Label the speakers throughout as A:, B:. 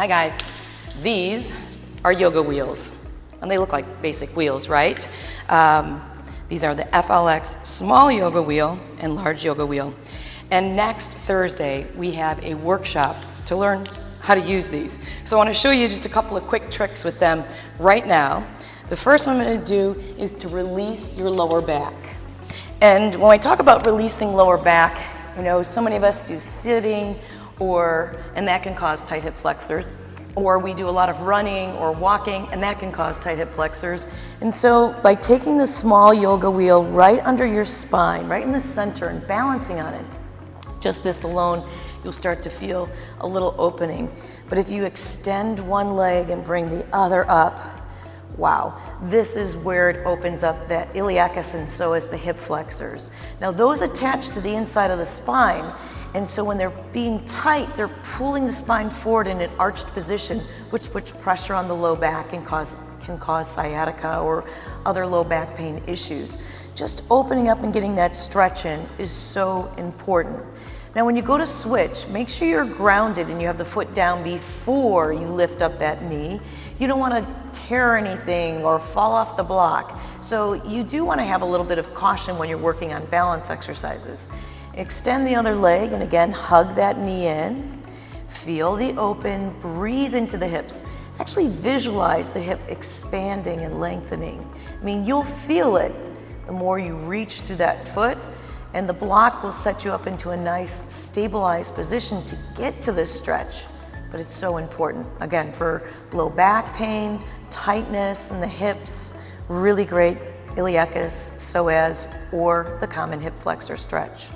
A: Hi guys, these are yoga wheels, and they look like basic wheels, right? These are the FLX small yoga wheel and large yoga wheel. And next Thursday, we have a workshop to learn how to use these. So I want to show you just a couple of quick tricks with them right now. The first one I'm going to do is to release your lower back. And when I talk about releasing lower back, you know, so many of us do sitting, and that can cause tight hip flexors, or we do a lot of running or walking, and that can cause tight hip flexors. And so by taking the small yoga wheel right under your spine, right in the center, and balancing on it, just this alone, you'll start to feel a little opening. But if you extend one leg and bring the other up, wow, this is where it opens up that iliacus and psoas the hip flexors. Now those attach to the inside of the spine, and so when they're being tight, they're pulling the spine forward in an arched position, which puts pressure on the low back and can cause sciatica or other low back pain issues. Just opening up and getting that stretch in is so important. Now when you go to switch, make sure you're grounded and you have the foot down before you lift up that knee. You don't want to tear anything or fall off the block. So you do want to have a little bit of caution when you're working on balance exercises. Extend the other leg and again, hug that knee in. Feel the open, breathe into the hips. Actually visualize the hip expanding and lengthening. I mean, you'll feel it the more you reach through that foot, and the block will set you up into a nice stabilized position to get to this stretch. But it's so important, again, for low back pain, tightness in the hips, really great iliacus, psoas, or the common hip flexor stretch.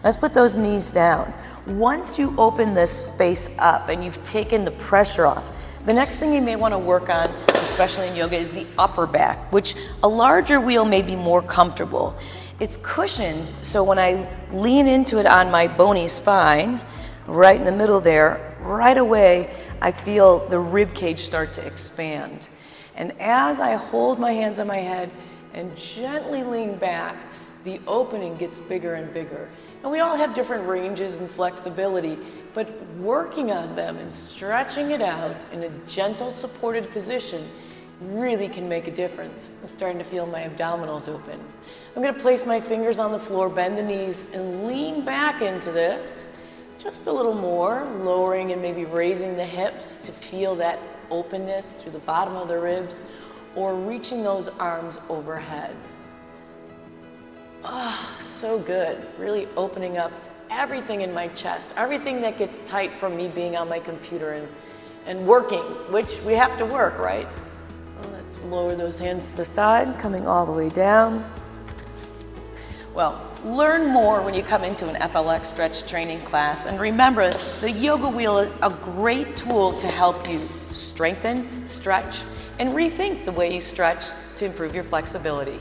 A: Let's put those knees down. Once you open this space up and you've taken the pressure off, the next thing you may want to work on, especially in yoga, is the upper back, which a larger wheel may be more comfortable. It's cushioned, so when I lean into it on my bony spine, right in the middle there, right away, I feel the rib cage start to expand. And as I hold my hands on my head and gently lean back, the opening gets bigger and bigger. And we all have different ranges and flexibility, but working on them and stretching it out in a gentle, supported position really can make a difference. I'm starting to feel my abdominals open. I'm going to place my fingers on the floor, bend the knees, and lean back into this. Just a little more, lowering and maybe raising the hips to feel that openness through the bottom of the ribs, or reaching those arms overhead. Ah, so good. Really opening up everything in my chest, everything that gets tight from me being on my computer and working, which we have to work, right? Well, let's lower those hands to the side, coming all the way down. Well, learn more when you come into an FLX stretch training class, and remember, the yoga wheel is a great tool to help you strengthen, stretch, and rethink the way you stretch to improve your flexibility.